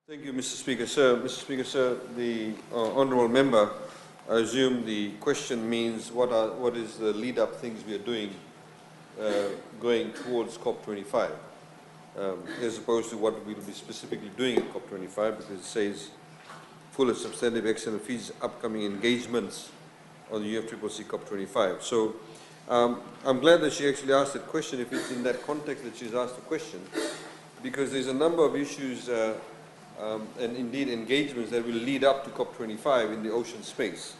Thank you, Mr. Speaker. Mr. Speaker, sir, the honourable member, I assume the question means what is the lead-up things we are doing going towards COP25, as opposed to what we'll be specifically doing at COP25, because it says full and substantive action of Fiji's upcoming engagements on the UNFCCC COP25. So I'm glad that she actually asked that question, if it's in that context that she's asked the question, because there's a number of issues and indeed engagements that will lead up to COP25 in the ocean space.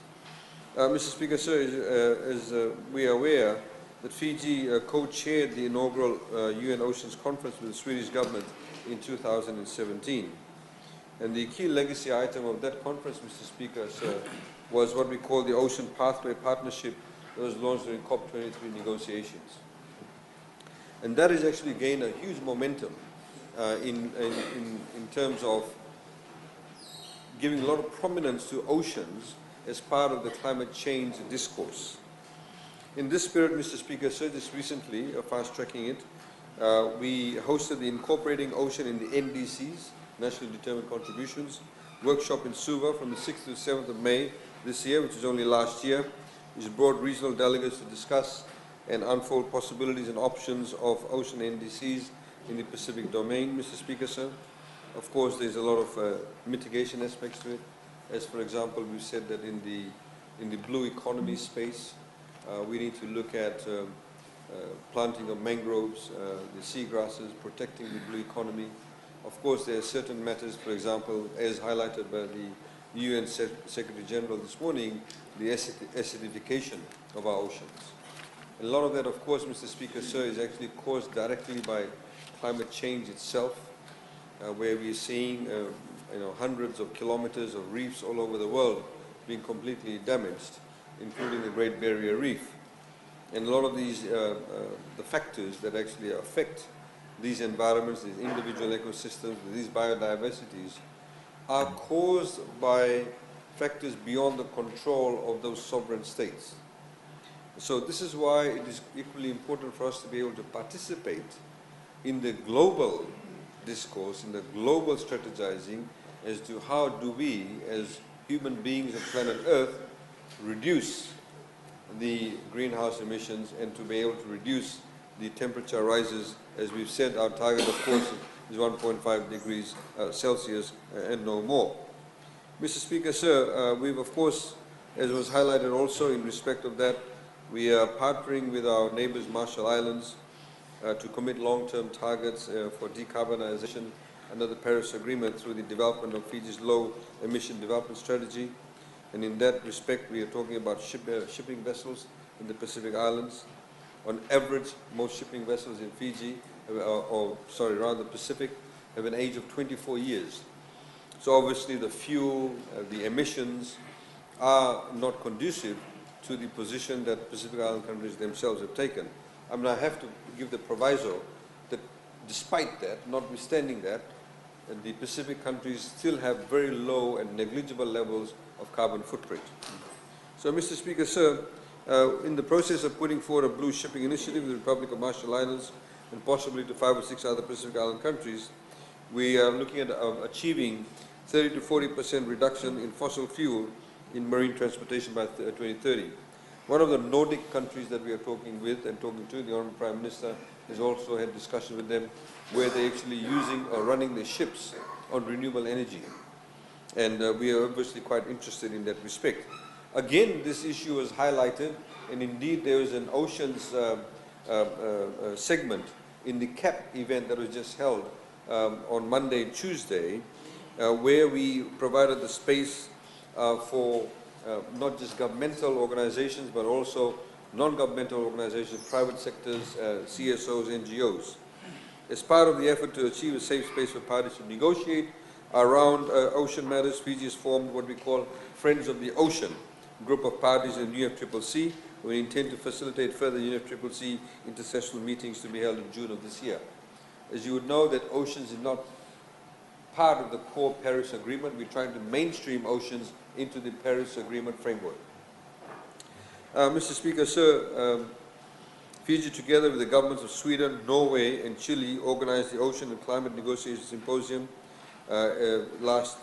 Mr. Speaker, sir, as we are aware that Fiji co-chaired the inaugural UN Oceans Conference with the Swedish government in 2017. And the key legacy item of that conference, Mr. Speaker, sir, was what we call the Ocean Pathway Partnership that was launched during COP23 negotiations. And that has actually gained a huge momentum in terms of giving a lot of prominence to oceans as part of the climate change discourse. In this spirit, Mr. Speaker, sir, just recently, fast-tracking it, we hosted the Incorporating Ocean in the NDCs, Nationally Determined Contributions, workshop in Suva from the 6th to 7th of May this year, which is only last year, which brought regional delegates to discuss and unfold possibilities and options of ocean NDCs in the Pacific domain, Mr. Speaker, sir. Of course, there's a lot of mitigation aspects to it. As for example, we've said that in the blue economy space, we need to look at planting of mangroves, the seagrasses, protecting the blue economy. Of course, there are certain matters, for example, as highlighted by the UN Secretary-General this morning, the acidification of our oceans. And a lot of that, of course, Mr. Speaker, sir, is actually caused directly by climate change itself, where we're seeing hundreds of kilometers of reefs all over the world being completely damaged, including the Great Barrier Reef. And a lot of these, the factors that actually affect these environments, these individual ecosystems, these biodiversities, are caused by factors beyond the control of those sovereign states. So this is why it is equally important for us to be able to participate in the global discourse, in the global strategizing as to how do we, as human beings of planet Earth, reduce the greenhouse emissions and to be able to reduce the temperature rises. As we've said, our target, of course, is 1.5 degrees Celsius and no more. Mr. Speaker, sir, we've, of course, as was highlighted also in respect of that, we are partnering with our neighbors, Marshall Islands, to commit long-term targets for decarbonization under the Paris Agreement through the development of Fiji's low-emission development strategy. And in that respect, we are talking about shipping vessels in the Pacific Islands. On average, most shipping vessels in Fiji, around the Pacific, have an age of 24 years. So obviously the fuel, the emissions are not conducive to the position that Pacific Island countries themselves have taken. I mean, I have to give the proviso that despite that, notwithstanding that, the Pacific countries still have very low and negligible levels of carbon footprint. So, Mr. Speaker, sir, in the process of putting forward a blue shipping initiative with the Republic of Marshall Islands and possibly to 5 or 6 other Pacific Island countries, we are looking at achieving 30 to 40% reduction in fossil fuel in marine transportation by 2030. One of the Nordic countries that we are talking with and talking to, the Honourable Prime Minister, has also had discussion with them where they're actually using or running their ships on renewable energy. And we are obviously quite interested in that respect. Again, this issue was highlighted, and indeed there was an oceans segment in the CAP event that was just held on Monday and Tuesday, where we provided the space for not just governmental organizations, but also non-governmental organizations, private sectors, CSOs, NGOs. As part of the effort to achieve a safe space for parties to negotiate around ocean matters, Fiji has formed what we call Friends of the Ocean, group of parties in UNFCCC. We intend to facilitate further UNFCCC intersessional meetings to be held in June of this year. As you would know, that oceans is not part of the core Paris Agreement. We're trying to mainstream oceans into the Paris Agreement framework. Mr. Speaker, sir, Fiji, together with the governments of Sweden, Norway and Chile, organized the Ocean and Climate Negotiation Symposium last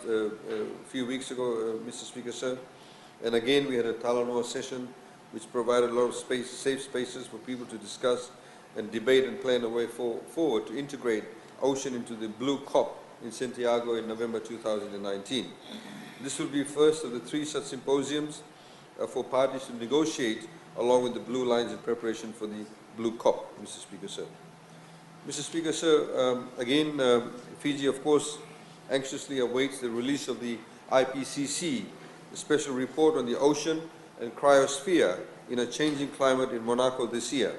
few weeks ago, Mr. Speaker, sir. And again, we had a Talanoa session which provided a lot of safe spaces for people to discuss and debate and plan a way forward to integrate ocean into the Blue COP in Santiago in November 2019. This will be first of the 3 such symposiums for parties to negotiate along with the Blue Lines in preparation for the Blue COP, Mr. Speaker, sir. Mr. Speaker, sir, again, Fiji, of course, anxiously awaits the release of the IPCC, the special report on the ocean and cryosphere in a changing climate in Monaco this year.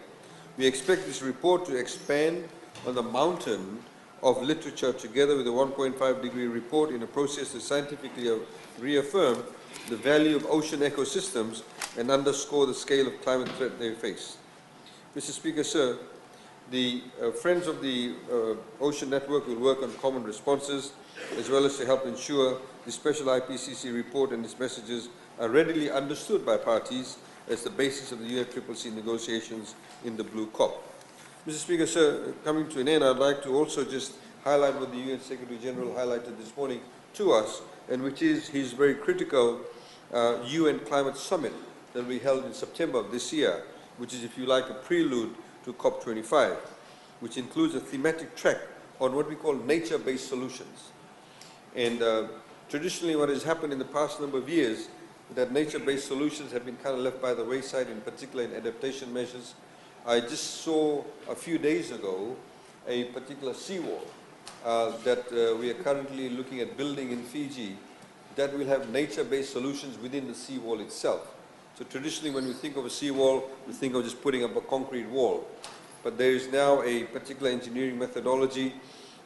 We expect this report to expand on the mountain of literature together with the 1.5-degree report in a process to scientifically reaffirm the value of ocean ecosystems and underscore the scale of climate threat they face. Mr. Speaker, sir, the Friends of the Ocean Network will work on common responses as well as to help ensure the special IPCC report and its messages are readily understood by parties as the basis of the UNFCCC negotiations in the Blue COP. Mr. Speaker, sir, coming to an end, I'd like to also just highlight what the UN Secretary-General highlighted this morning to us, and which is his very critical UN Climate Summit that we held in September of this year, which is, if you like, a prelude to COP25, which includes a thematic track on what we call nature-based solutions. And traditionally what has happened in the past number of years, that nature-based solutions have been kind of left by the wayside, in particular in adaptation measures. I just saw a few days ago a particular seawall that we are currently looking at building in Fiji that will have nature-based solutions within the seawall itself. So traditionally when we think of a seawall, we think of just putting up a concrete wall. But there is now a particular engineering methodology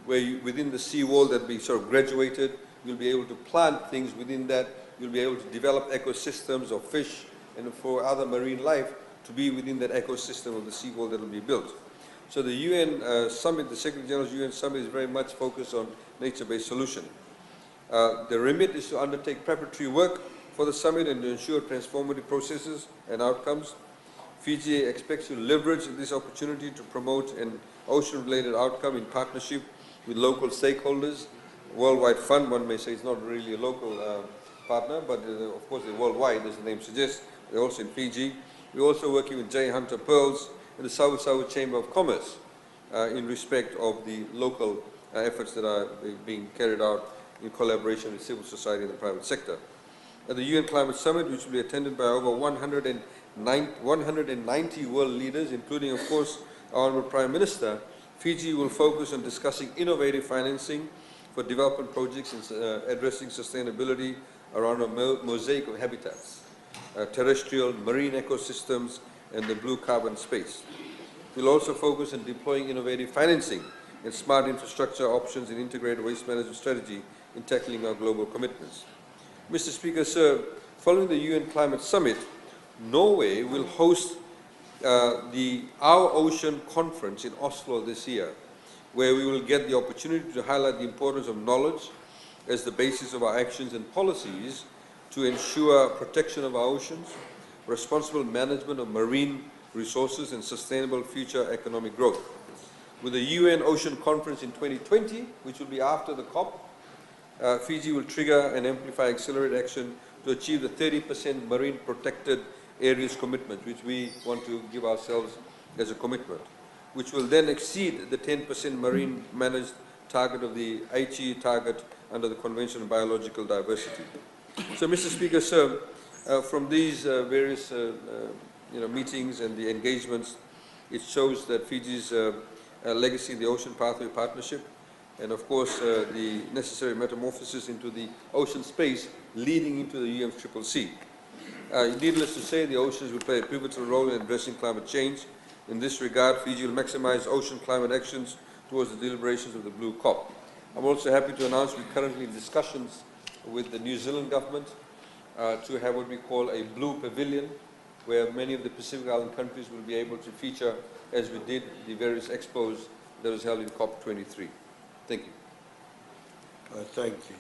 where within the seawall that will be sort of graduated, you'll be able to plant things within that, you'll be able to develop ecosystems of fish and for other marine life to be within that ecosystem of the seawall that will be built. So the UN Summit, the Secretary General's UN Summit is very much focused on nature-based solution. The remit is to undertake preparatory work for the summit and to ensure transformative processes and outcomes. Fiji expects to leverage this opportunity to promote an ocean-related outcome in partnership with local stakeholders. Worldwide Fund, one may say it's not really a local partner, but of course they're worldwide, as the name suggests. They're also in Fiji. We're also working with J. Hunter Pearls and the South Chamber of Commerce in respect of the local efforts that are being carried out in collaboration with civil society and the private sector. At the UN Climate Summit, which will be attended by over 190 world leaders, including, of course, our Honourable Prime Minister, Fiji will focus on discussing innovative financing for development projects and addressing sustainability around a mosaic of habitats, terrestrial, marine ecosystems, and the blue carbon space. We'll also focus on deploying innovative financing and smart infrastructure options and integrated waste management strategy in tackling our global commitments. Mr. Speaker, sir, following the UN Climate Summit, Norway will host Our Ocean Conference in Oslo this year, where we will get the opportunity to highlight the importance of knowledge as the basis of our actions and policies to ensure protection of our oceans, responsible management of marine resources, and sustainable future economic growth. With the UN Ocean Conference in 2020, which will be after the COP, Fiji will trigger and amplify accelerated action to achieve the 30% marine protected areas commitment, which we want to give ourselves as a commitment, which will then exceed the 10% marine managed target of the Aichi target under the Convention on Biological Diversity. So, Mr. Speaker, sir, from these various meetings and the engagements, it shows that Fiji's legacy, the Ocean Pathway Partnership, and of course the necessary metamorphosis into the ocean space leading into the UNFCCC. Needless to say, the oceans will play a pivotal role in addressing climate change. In this regard, Fiji will maximize ocean climate actions towards the deliberations of the Blue COP. I'm also happy to announce we're currently in discussions with the New Zealand government to have what we call a Blue Pavilion, where many of the Pacific Island countries will be able to feature, as we did the various expos that was held in COP23. Thank you. Thank you.